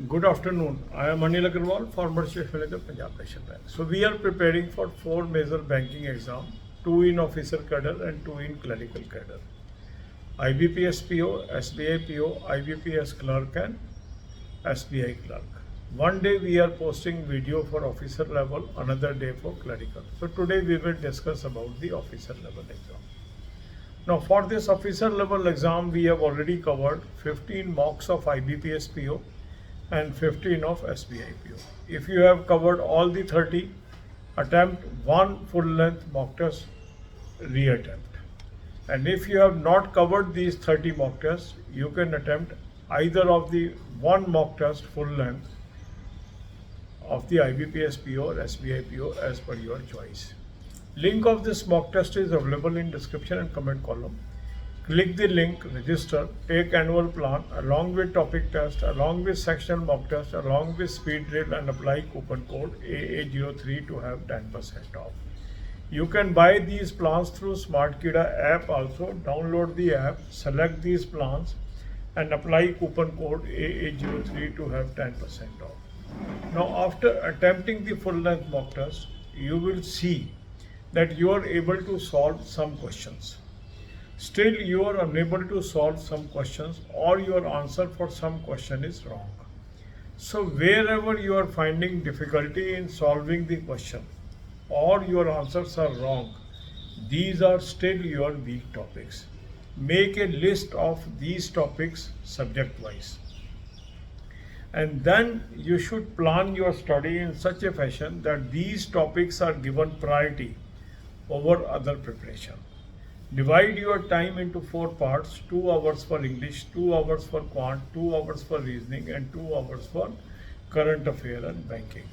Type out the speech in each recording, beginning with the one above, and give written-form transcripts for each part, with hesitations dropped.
Good afternoon. I am Anil Agarwal, former Chief Manager, Punjab National Bank. So we are preparing for 4 major banking exams, 2 in officer cadre and 2 in clerical cadre. IBPS PO, SBI PO, IBPS clerk and SBI clerk. One day we are posting video for officer level, another day for clerical. So today we will discuss about the officer level exam. Now for this officer level exam, we have already covered 15 mocks of IBPS PO and 15 of SBI PO. If you have covered all the 30, attempt one full length mock test, reattempt. And if you have not covered these 30 mock tests, you can attempt either of the one mock test full length of the IBPS PO or SBI PO as per your choice. Link of this mock test is available in description and comment column. Click the link, register, take annual plan along with topic test, along with sectional mock test, along with speed drill and apply coupon code AA03 to have 10% off. You can buy these plans through SmartKida app also. Download the app, select these plans and apply coupon code AA03 to have 10% off. Now after attempting the full length mock test, you will see that you are able to solve some questions. Still you are unable to solve some questions or your answer for some question is wrong. So wherever you are finding difficulty in solving the question or your answers are wrong, these are still your weak topics. Make a list of these topics subject wise. And then you should plan your study in such a fashion that these topics are given priority over other preparation. Divide your time into 4 parts, 2 hours for English, 2 hours for quant, 2 hours for reasoning and 2 hours for current affair and banking.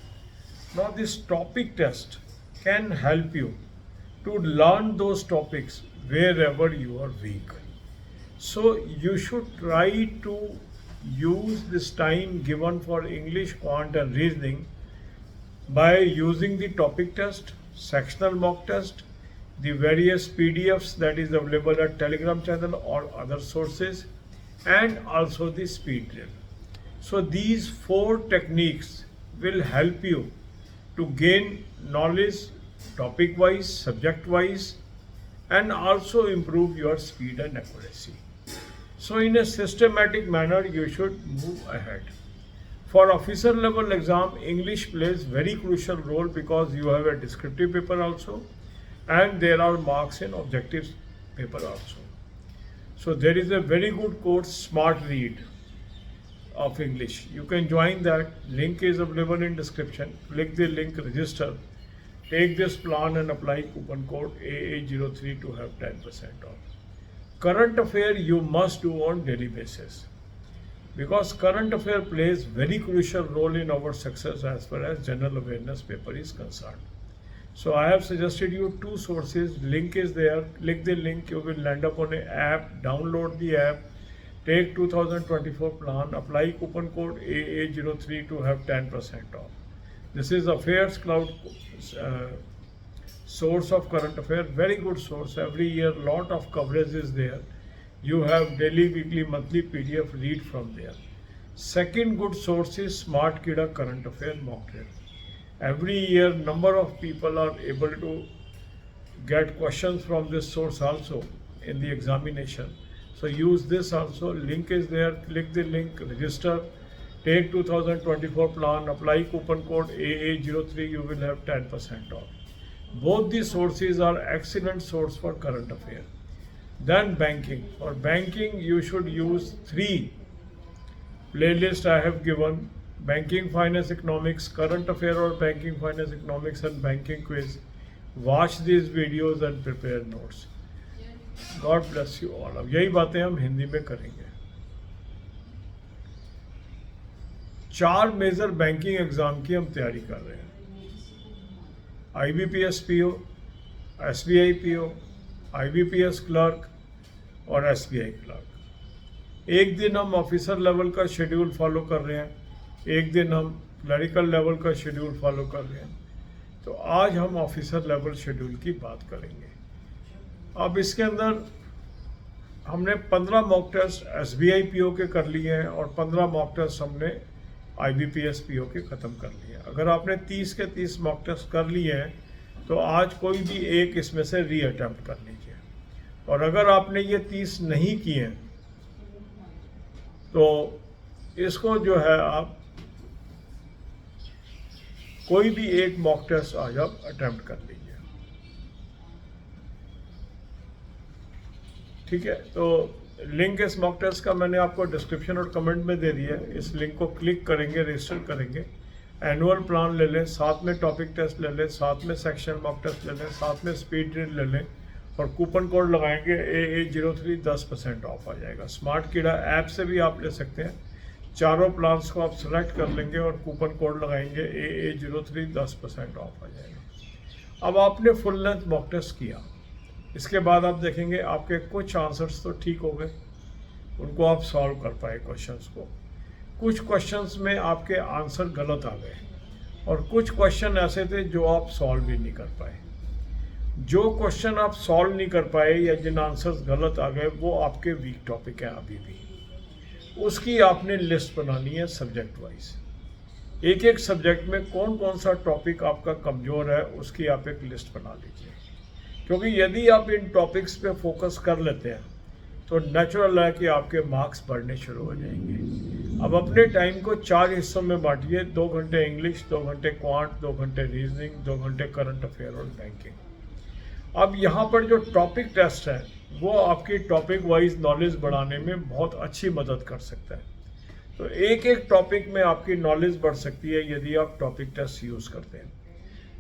Now this topic test can help you to learn those topics wherever you are weak. So you should try to use this time given for English, quant and reasoning by using the topic test, sectional mock test, the various PDFs that is available at Telegram channel or other sources, and also the speed drill. So these 4 techniques will help you to gain knowledge topic wise, subject wise, and also improve your speed and accuracy. So in a systematic manner you should move ahead. For officer level exam, English plays very crucial role because you have a descriptive paper also and there are marks in objective paper also. So there is a very good course, Smart Read of English. You can join that. Link is available in description. Click the link, register, take this plan and apply coupon code AA03 to have 10% off. Current affair you must do on daily basis because current affair plays very crucial role in our success as far as general awareness paper is concerned. So I have suggested you 2 sources. Link is there. Click the link. You will land up on an app. Download the app. Take 2024 plan. Apply coupon code AA03 to have 10% off. This is Affairs Cloud source of current affair. Very good source. Every year lot of coverage is there. You have daily, weekly, monthly PDF. Read from there. Second good source is SmartKida current affair mock drill. Every year number of people are able to get questions from this source also in the examination. So use this also. Link is there. Click the link, register, take 2024 plan, apply coupon code AA03, you will have 10% off. Both these sources are excellent source for current affair. Then banking. For banking you should use 3 playlists I have given: banking, finance, economics, current affair or banking, finance, economics and banking quiz. Watch these videos and prepare notes. God bless you all. अब यही बातें हम हिंदी में करेंगे. 4 major banking exam की हम तैयारी कर रहे हैं. IBPS PO, SBI PO, IBPS clerk और SBI क्लर्क. एक दिन हम ऑफिसर लेवल का शेड्यूल फॉलो कर रहे हैं, एक दिन हम क्लरिकल लेवल का शेड्यूल फॉलो कर रहे हैं. तो आज हम ऑफिसर लेवल शेड्यूल की बात करेंगे. अब इसके अंदर हमने 15 मॉक टेस्ट SBI PO के कर लिए हैं और 15 मॉक टेस्ट हमने IBPS PO के ख़त्म कर लिए। अगर आपने 30 के 30 मॉक टेस्ट कर लिए हैं तो आज कोई भी एक इसमें से री अटेम्प्ट कर लीजिए। और अगर आपने ये 30 नहीं किए तो इसको जो है आप कोई भी एक मॉक टेस्ट आज आप अटेम्प्ट कर लीजिए। ठीक है, तो लिंक इस मॉक टेस्ट का मैंने आपको डिस्क्रिप्शन और कमेंट में दे दिया है। इस लिंक को क्लिक करेंगे, रजिस्टर करेंगे, एनुअल प्लान ले लें, साथ में टॉपिक टेस्ट ले लें, साथ में सेक्शन मॉक टेस्ट ले लें, साथ में स्पीड ड्रिल ले लें और कूपन कोड लगाएंगे AA03 10% ऑफ आ जाएगा। स्मार्ट कीड़ा ऐप से भी आप ले सकते हैं। चारों प्लान्स को आप सेलेक्ट कर लेंगे और कूपन कोड लगाएंगे AA03 10% ऑफ आ जाएगा। अब आपने फुल लेंथ मॉक टेस्ट किया, इसके बाद आप देखेंगे आपके कुछ आंसर्स तो ठीक हो गए, उनको आप सॉल्व कर पाए क्वेश्चंस को। कुछ क्वेश्चंस में आपके आंसर गलत आ गए और कुछ क्वेश्चन ऐसे थे जो आप सॉल्व भी नहीं कर पाए। जो क्वेश्चन आप सॉल्व नहीं कर पाए या जिन आंसर्स गलत आ गए वो आपके वीक टॉपिक हैं अभी भी। उसकी आपने लिस्ट बनानी है सब्जेक्ट वाइज। एक एक सब्जेक्ट में कौन कौन सा टॉपिक आपका कमज़ोर है उसकी आप एक लिस्ट बना लीजिए, क्योंकि यदि आप इन टॉपिक्स पे फोकस कर लेते हैं तो नेचुरल है कि आपके मार्क्स बढ़ने शुरू हो जाएंगे। अब अपने टाइम को 4 हिस्सों में बांटिए, 2 घंटे इंग्लिश, 2 घंटे क्वांट, 2 घंटे रीजनिंग, 2 घंटे करंट अफेयर और बैंकिंग। अब यहाँ पर जो टॉपिक टेस्ट है वो आपकी टॉपिक वाइज नॉलेज बढ़ाने में बहुत अच्छी मदद कर सकता है। तो एक एक टॉपिक में आपकी नॉलेज बढ़ सकती है यदि आप टॉपिक टेस्ट यूज़ करते हैं।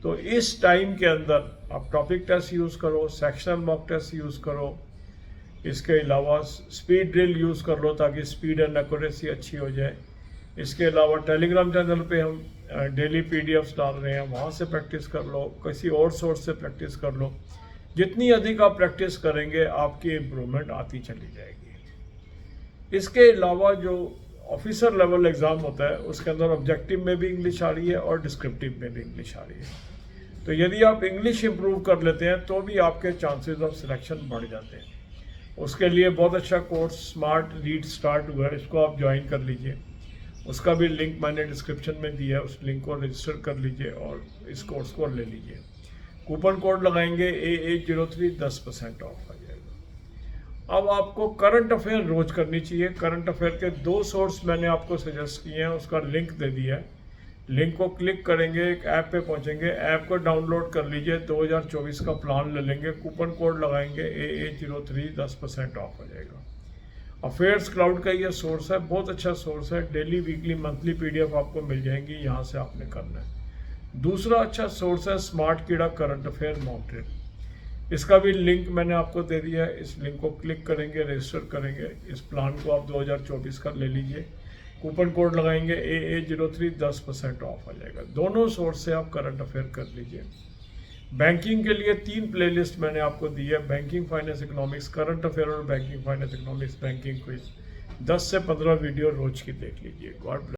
तो इस टाइम के अंदर आप टॉपिक टेस्ट यूज़ करो, सेक्शनल मॉक टेस्ट यूज़ करो, इसके अलावा स्पीड ड्रिल यूज़ कर लो ताकि स्पीड एंड एक्यूरेसी अच्छी हो जाए। इसके अलावा टेलीग्राम चैनल पे हम डेली PDFs डाल रहे हैं, वहाँ से प्रैक्टिस कर लो, किसी और सोर्स से प्रैक्टिस कर लो। जितनी अधिक आप प्रैक्टिस करेंगे आपकी इम्प्रूवमेंट आती चली जाएगी। इसके अलावा जो ऑफिसर लेवल एग्ज़ाम होता है उसके अंदर ऑब्जेक्टिव में भी इंग्लिश आ रही है और डिस्क्रिप्टिव में भी इंग्लिश आ रही है। तो यदि आप इंग्लिश इम्प्रूव कर लेते हैं तो भी आपके चांसेस ऑफ सिलेक्शन बढ़ जाते हैं। उसके लिए बहुत अच्छा कोर्स स्मार्ट रीड स्टार्ट हुआ है, इसको आप ज्वाइन कर लीजिए। उसका भी लिंक मैंने डिस्क्रिप्शन में दिया है, उस लिंक को रजिस्टर कर लीजिए और इस कोर्स को ले लीजिए। कूपन कोड लगाएंगे AA03 10% ऑफ आ जाएगा। अब आपको करंट अफेयर रोज करनी चाहिए। करंट अफेयर के 2 सोर्स मैंने आपको सजेस्ट किए हैं, उसका लिंक दे दिया है। लिंक को क्लिक करेंगे, एक ऐप पे पहुंचेंगे, ऐप को डाउनलोड कर लीजिए, 2024 का प्लान ले लेंगे, कूपन कोड लगाएंगे AA03 10% ऑफ हो जाएगा। अफेयर्स क्लाउड का ये सोर्स है, बहुत अच्छा सोर्स है। डेली वीकली मंथली PDF आपको मिल जाएंगी, यहाँ से आपने करना है। दूसरा अच्छा सोर्स है स्मार्ट कीड़ा करंट अफेयर मॉक ड्रिल। इसका भी लिंक मैंने आपको दे दिया है। इस लिंक को क्लिक करेंगे, रजिस्टर करेंगे, इस प्लान को आप 2024 का ले लीजिए, कूपन कोड लगाएंगे AA03 10% ऑफ आ जाएगा। दोनों सोर्स से आप करंट अफेयर कर लीजिए। बैंकिंग के लिए 3 प्लेलिस्ट मैंने आपको दी है, banking finance economics, current affair और banking finance economics banking quiz. 10 से 15 वीडियो रोज की देख लीजिए। God bless.